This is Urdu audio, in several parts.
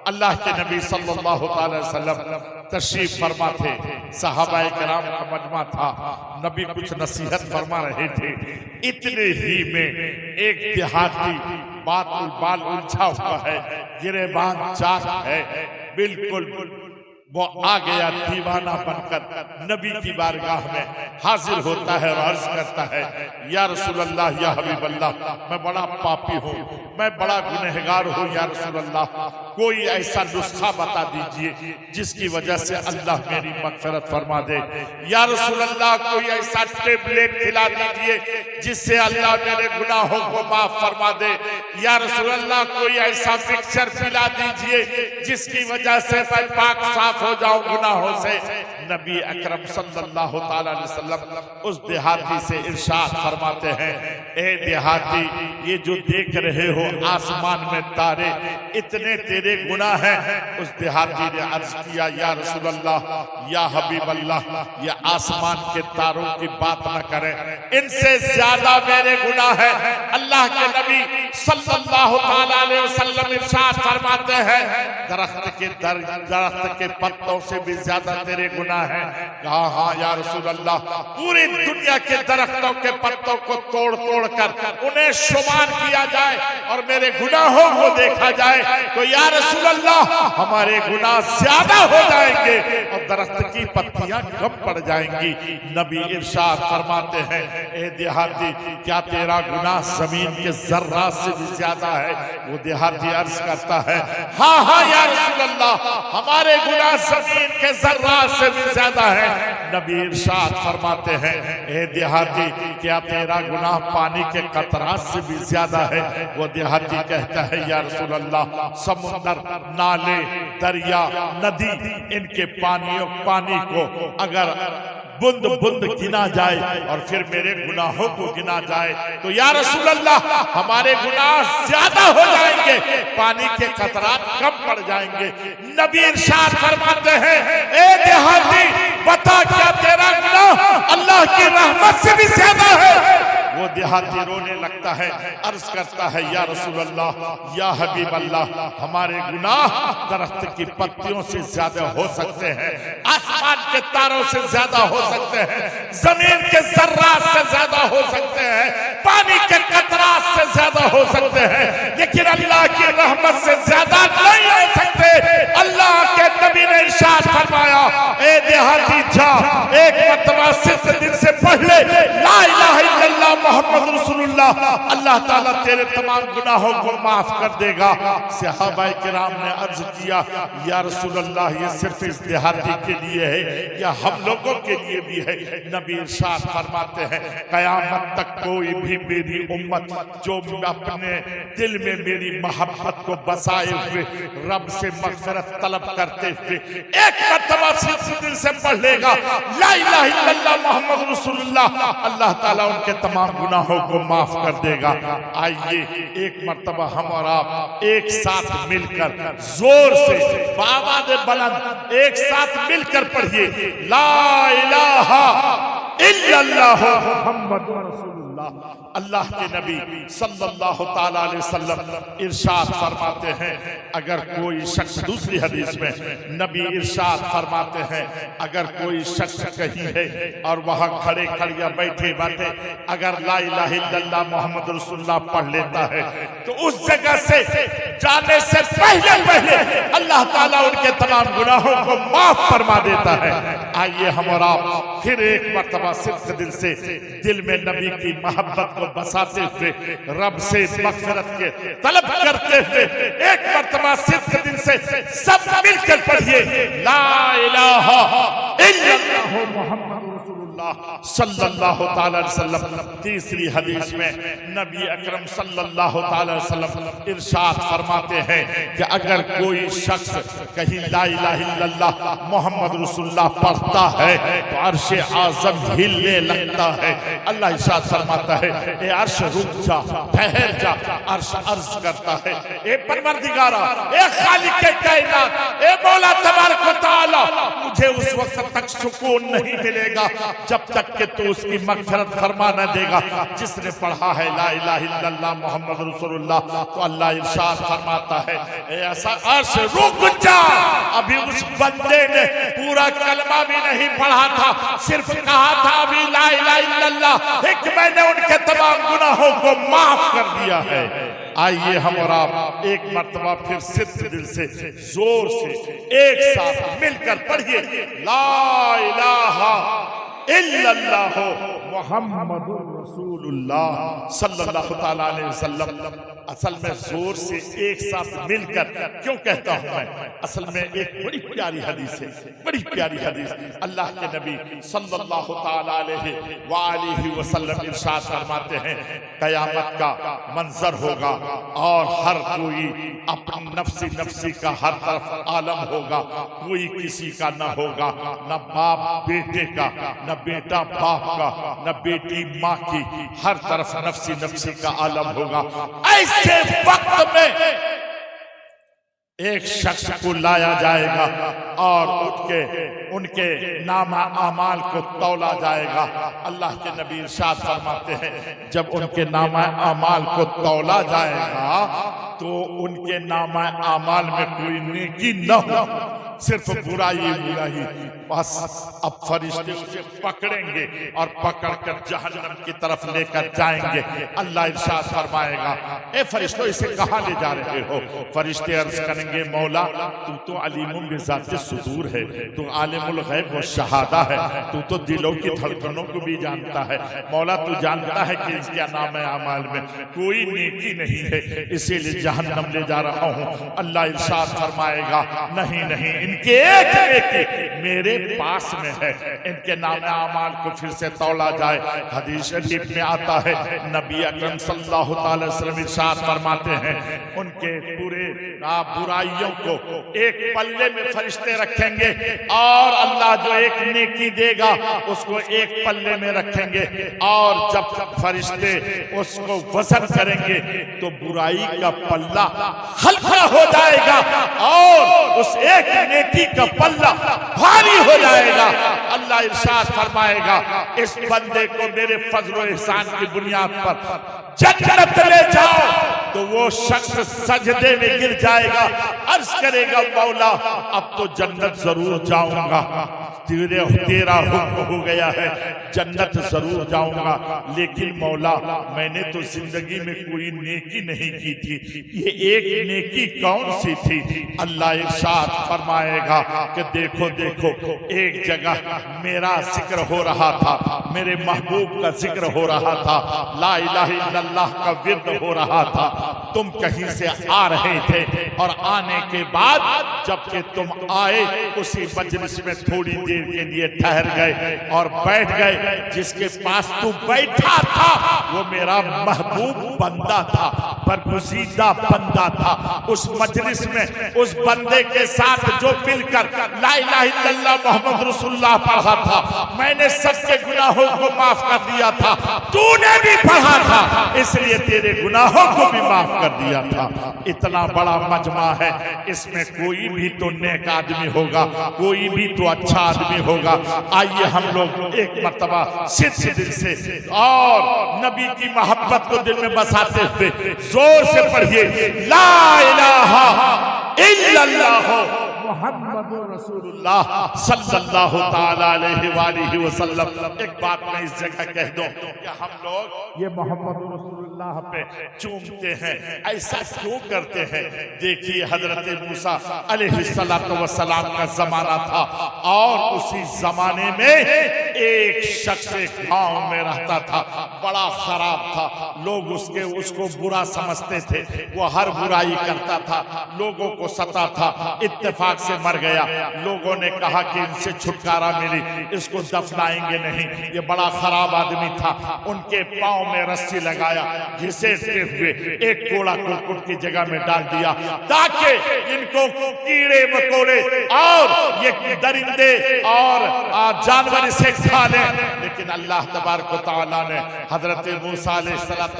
اللہ کے نبی صلی اللہ علیہ وسلم تشریف فرما تھے، صحابہ کرام کا مجمع تھا، نبی کچھ نصیحت فرما رہے تھے، اتنے ہی میں ایک دیہاتی بات البال الجھا ہوا ہے، گریبان چاک ہے، بالکل وہ آ گیا دیوانہ بن کر نبی کی بارگاہ میں حاضر ہوتا ہے اور عرض کرتا ہے، یا رسول اللہ، یا حبیب اللہ، میں بڑا پاپی ہوں، میں بڑا گنہگار ہوں، یا رسول اللہ کوئی ایسا نسخہ بتا دیجئے جس کی وجہ سے اللہ میری مغفرت فرما دے، یا رسول اللہ کوئی ایسا ٹیبلیٹ کھلا دیجئے جس سے اللہ میرے گناہوں کو معاف فرما دے، یا رسول اللہ کوئی ایسا مکسچر پلا دیجئے جس کی وجہ سے میں پاک صاف ہو جاؤں گناہوں سے۔ نبی اکرم صلی اللہ تعالیٰ علیہ وسلم اس دیہاتی سے ارشاد فرماتے ہیں، اے دیہاتی، یہ جو دیکھ رہے ہو آسمان میں تارے، اتنے تیرے گناہ ہیں۔ اس دیہاتی نے عرض کیا، یا رسول اللہ، یا حبیب اللہ، یہ آسمان کے تاروں کی بات نہ کریں، ان سے زیادہ میرے گناہ ہیں۔ اللہ کے نبی صلی اللہ تعالیٰ علیہ وسلم ارشاد فرماتے ہیں، درخت کے پتوں سے بھی زیادہ تیرے گناہ ہیں۔ کہا ہاں یا رسول اللہ، پوری دنیا کے درختوں کے پتوں کو توڑ توڑ کر انہیں شمار کیا جائے اور میرے گناہوں کو دیکھا جائے تو یا رسول اللہ ہمارے گناہ زیادہ ہو جائیں گے اور درخت کی پتیاں کم پڑ جائیں گی۔ نبی ارشاد فرماتے ہیں، اے دیہاتی، کیا تیرا گناہ زمین کے ذرات سے بھی زیادہ ہے؟ وہ دیہاتی عرض کرتا ہے، ہاں ہاں یا رسول اللہ، ہمارے گناہ زمین کے ذرات سے بھی زیادہ ہے۔ نبی ارشاد فرماتے ہیں، اے دیہاتی، کیا تیرا گناہ پانی کے قطرات سے بھی زیادہ ہے؟ وہ دیہاتی کہتا ہے، یا رسول اللہ، سمندر، نالے، دریا، ندی، ان کے پانی کو اگر بند بند گنا جائے اور پھر میرے گناہوں کو گنا جائے تو یا رسول اللہ ہمارے گناہ زیادہ ہو جائیں گے، پانی کے قطرات کم پڑ جائیں گے۔ نبی ارشاد فرماتے ہیں، اے دیہاتی، بتا کیا تیرا گناہ اللہ کی رحمت سے بھی زیادہ ہے؟ وہ دیہاتی رونے لگتا ہے، عرض کرتا ہے، یا رسول اللہ، یا حبیب اللہ، ہمارے گناہ درخت کی پتیوں سے زیادہ ہو سکتے ہیں، آسمان کے تاروں سے زیادہ ہو سکتے ہیں، زمین کے ذرات سے زیادہ ہو سکتے ہیں، پانی کے قطرات سے زیادہ ہو سکتے ہیں، لیکن اللہ کی رحمت سے زیادہ نہیں ہو سکتے۔ اللہ کے نبی نے ارشاد فرمایا، اے دیہاتی جا، ایک مرتبہ صرف دن سے پڑھ لے لا الہ الا اللہ محمد رسول اللہ، اللہ تعالیٰ تیرے تمام گناہوں کو معاف کر دے گا۔ صحابہ کرام نے عرض کیا، یا رسول اللہ، یہ صرف اس دیہاتی کے لیے ہے یا ہم لوگوں کے لیے بھی ہے؟ نبی ارشاد فرماتے ہیں، قیامت تک کوئی بھی میری امت جو اپنے دل میں میری محبت کو بسائے ہوئے رب سے مغفرت طلب کرتے ہوئے ایک مرتبہ صرف دل سے پڑھ لے گا لا الہ الا اللہ محمد رسول اللہ، اللہ تعالیٰ ان کے تمام گناہوں کو معاف کر دے گا۔ آئیے ایک مرتبہ ہم اور آپ ایک ساتھ مل کر زور سے بآواز بلند ایک ساتھ مل کر پڑھیے، لا الہ الا اللہ محمد رسول اللہ۔ اللہ کے نبی صلی اللہ تعالیٰ علیہ وسلم ارشاد فرماتے ہیں، اگر کوئی شخص، دوسری حدیث میں نبی ارشاد فرماتے ہیں، اگر کوئی شخص کہیں ہے اور وہاں کھڑے کھڑیا بیٹھے بیٹھے اگر لا الہ الا اللہ محمد رسول اللہ پڑھ لیتا ہے تو اس جگہ سے جانے سے پہلے اللہ تعالیٰ ان کے تمام گناہوں کو معاف فرما دیتا ہے۔ آئیے ہم اور آپ پھر ایک مرتبہ صرف دل سے دل میں نبی کی محبت کو بساتے ہوئے رب سے مغفرت کے طلب کرتے ہوئے ایک مرتبہ صرف دل سے سب مل کر پڑھیے، لا الہ الا اللہ محمد رسول اللہ صلی اللہ تعالی علیہ وسلم۔ تیسری حدیث میں نبی اکرم صلی اللہ تعالی علیہ وسلم ارشاد فرماتے ہیں کہ اگر کوئی شخص کہیں لا الہ الا اللہ محمد رسول اللہ پڑھتا ہے تو عرش اعظم ہلنے لگتا ہے۔ اللہ ارشاد فرماتا ہے، اے عرش رک جا، ٹھہر جا۔ عرش عرض کرتا ہے، اے پروردگارا، اے خالق کائنات، اے مولا تبارک و تعالی، مجھے اس وقت تک سکون نہیں ملے گا جب تک کہ تو اس کی مغفرت فرما نہ دے گا۔ جس نے پڑھا ہے لا الہ الا اللہ محمد رسول اللہ تو اللہ ارشاد فرماتا ہے اے ایسا عرش رک جا۔ ابھی اس بندے نے پورا کلمہ بھی نہیں پڑھا تھا، صرف کہا تھا ابھی لا الہ الا اللہ، ایک میں نے ان کے تمام گناہوں کو معاف کر دیا ہے۔ آئیے ہم اور آپ ایک مرتبہ پھر صدق دل سے زور سے ایک ساتھ مل کر پڑھیے لا الہ الا اللہ محمد رسول اللہ صلی اللہ تعالیٰ علیہ وسلم۔ اصل میں زور سے ایک ساتھ مل کر کیوں کہتا ہوں میں؟ اصل میں ایک بڑی پیاری حدیث ہے، بڑی پیاری حدیث۔ اللہ کے نبی صلی اللہ تعالیٰ علیہ وآلہ وسلم ارشاد فرماتے ہیں قیامت کا منظر ہوگا اور ہر کوئی اپنی نفسی نفسی کا ہر طرف عالم ہوگا، کوئی کسی کا نہ ہوگا، نہ باپ بیٹے کا، نہ بیٹا باپ کا، نہ بیٹی ماں کی، ہر طرف نفسی نفسی کا عالم ہوگا۔ ایسے وقت میں ایک شخص کو لایا جائے گا اور ان کے نام اعمال کو تولا جائے گا۔ اللہ کے نبی ارشاد فرماتے ہیں جب ان کے نام اعمال کو تولا جائے گا تو ان کے نام اعمال میں کوئی نیکی نہ ہو، صرف برائی برائی۔ بس اب فرشتے اسے پکڑیں گے اور پکڑ کر جہنم کی طرف لے کر جائیں گے۔ اللہ ارشاد فرمائے گا اے فرشتوں اسے کہاں لے جا رہے ہو؟ فرشتے عرض کریں گے مولا تو علیم بذات الصدور ہے، تو عالم الغیب و شہادہ ہے، تو دلوں کی دھڑکنوں کو بھی جانتا ہے۔ مولا تو جانتا ہے کہ اس کے نام اعمال میں کوئی نیکی نہیں ہے، اسی لیے جہنم لے جا رہا ہوں۔ اللہ ارشاد فرمائے گا نہیں نہیں، ان کے ایک نیکی میرے پاس میں ہے، ان کے نام اعمال کو پھر سے تولا جائے۔ حدیث شریف میں آتا ہے نبی اکرم صلی اللہ تعالی وسلم ارشاد فرماتے ہیں ان کے پورے برائیوں کو ایک پلے میں فرشتے رکھیں گے اور اللہ جو ایک نیکی دے گا اس کو ایک پلے میں رکھیں گے، اور جب فرشتے اس کو وزن کریں گے تو برائی کا پلہ ہلکا ہو جائے گا اور اس ایک نیکی کا پلہ بھاری ہو جائے گا۔ اللہ ارشاد فرمائے گا اس بندے کو میرے فضل و احسان کی بنیاد پر جنت لے جاؤ، تو وہ شخص سجدے میں گر جائے گا، عرض کرے گا مولا اب تو جنت ضرور جاؤں گا، تیرا حکم ہو گیا ہے جنت ضرور جاؤں گا، لیکن مولا میں نے تو زندگی میں کوئی نیکی نہیں کی تھی، یہ ایک نیکی کون سی تھی؟ اللہ ارشاد فرمائے گا کہ دیکھو دیکھو ایک جگہ میرا ذکر ہو رہا تھا، میرے محبوب کا ذکر ہو رہا تھا، لا الہ الا اللہ کا ورد ہو رہا تھا، تم کہیں سے آ رہے تھے اور آنے کے بعد جب کہ تم آئے اسی مجلس میں تھوڑی دیر کے لیے ٹھہر گئے اور بیٹھ گئے، جس کے پاس تو بیٹھا تھا وہ میرا محبوب بندہ تھا، برگزیدہ بندہ تھا۔ اس مجلس میں اس بندے کے ساتھ جو مل کر لا الہ الا اللہ محمد رسول اللہ پڑھا تھا، میں نے سب کے گناہوں کو معاف کر دیا تھا، تو نے بھی پڑھا تھا اس لیے تیرے گناہوں کو بھی معاف کر دیا تھا۔ اتنا بڑا مجمع ہے، اس میں کوئی بھی تو نیک آدمی ہوگا، کوئی بھی تو اچھا آدمی ہوگا۔ آئیے ہم لوگ ایک مرتبہ صدق دل سے اور نبی کی محبت کو دل میں بساتے ہوئے زور سے پڑھیے لا الہ الا اللہ محمد رسول اللہ صلی اللہ تعالی علیہ وآلہ وسلم۔ ایک بات میں اس جگہ کہہ دوں کہ ہم لوگ یہ محمد رسول اللہ پہ چومتے ہیں، ایسا کیوں کرتے ہیں؟ دیکھیے حضرت موسیٰ علیہ السلام کا زمانہ تھا اور اسی زمانے میں ایک شخص گاؤں میں رہتا تھا، بڑا خراب تھا، لوگ اس کو برا سمجھتے تھے، وہ ہر برائی کرتا تھا، لوگوں کو ستا تھا، اتفاق سے مر گیا۔ لوگوں نے کہا کہ ان سے چھٹکارا ملی، اس کو دفنائیں گے نہیں، یہ بڑا خراب آدمی تھا۔ ان کے پاؤں میں رسی لگایا، گھسیٹتے ہوئے ایک کوڑا کرکٹ کی جگہ میں ڈال دیا تاکہ ان کو کیڑے مکوڑے اور یہ درندے اور جانور اسے کھا لیں، لیکن اللہ تبارک و تعالیٰ نے حضرت موسیٰ علیہ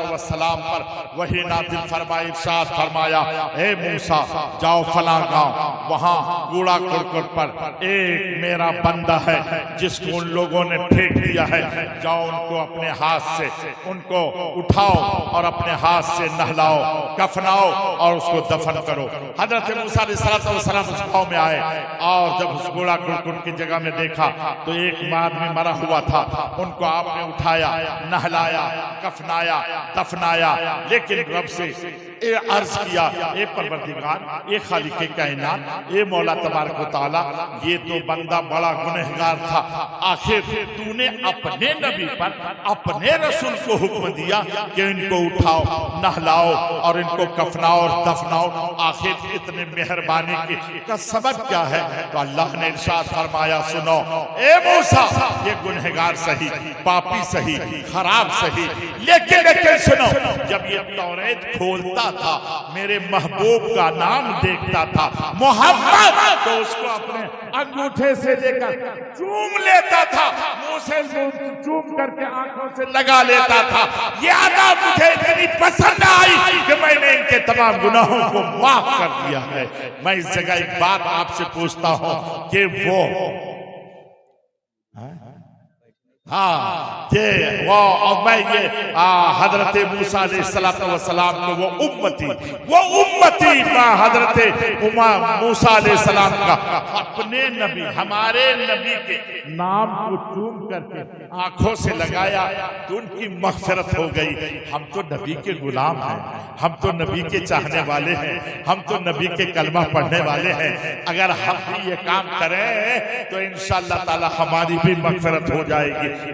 السلام پر وحی نازل فرمائی، ارشاد فرمایا اے موسیٰ جاؤ فلاں گاؤں، وہاں کوڑا کرکٹ پر ایک میرا بندہ ہے جس کو ان لوگوں نے پھینک دیا ہے، جاؤ ان کو اپنے ہاتھ سے ان کو اٹھاؤ اور اپنے ہاتھ سے نہلاؤ، کفناؤ اور اس کو دفن کرو۔ حضرت موسیٰ علیہ السلام اس گاؤں میں آئے اور جب اس کوڑا کرکٹ کی جگہ میں دیکھا تو ایک آدمی مرا ہوا تھا، ان کو آپ نے اٹھایا، نہلایا، کفنایا، دفنایا، لیکن رب سے عرض کیا اے پروردگار، اے خالق کائنات، اے مولا تبارک و تعالیٰ، یہ تو بندہ بڑا گنہگار تھا، آخر تو نے اپنے نبی پر اپنے رسول کو حکم دیا کہ ان کو اٹھاؤ، نہلاؤ اور ان کو کفناؤ اور دفناؤ، آخر اتنے مہربانی کا سبب کیا ہے؟ تو اللہ نے ارشاد فرمایا سنو اے موسیٰ، یہ گنہگار سہی، پاپی سہی، خراب سہی، لیکن سنو، جب یہ توریت کھولتا تھا، میرے محبوب کا نام دیکھتا تھا محمد، تو اس کو اپنے انگوٹھے سے لے کر چوم لیتا تھا، منہ سے چوم کر کے آنکھوں سے لگا لیتا تھا۔ یہ ادا مجھے اتنی پسند آئی کہ میں نے ان کے تمام گناہوں کو معاف کر دیا ہے۔ میں اس جگہ ایک بات آپ سے پوچھتا ہوں کہ وہ اور میں یہ حضرت موسیٰ علیہ السلام کو وہ امتی حضرت موسیٰ علیہ السلام کا اپنے نبی، ہمارے نبی کے نام کو چوم کر کے آنکھوں سے لگایا تو ان کی مغفرت ہو گئی۔ ہم تو نبی کے غلام ہیں، ہم تو نبی کے چاہنے والے ہیں، ہم تو نبی کے کلمہ پڑھنے والے ہیں۔ اگر ہم بھی یہ کام کریں تو انشاءاللہ تعالی ہماری بھی مغفرت ہو جائے گی۔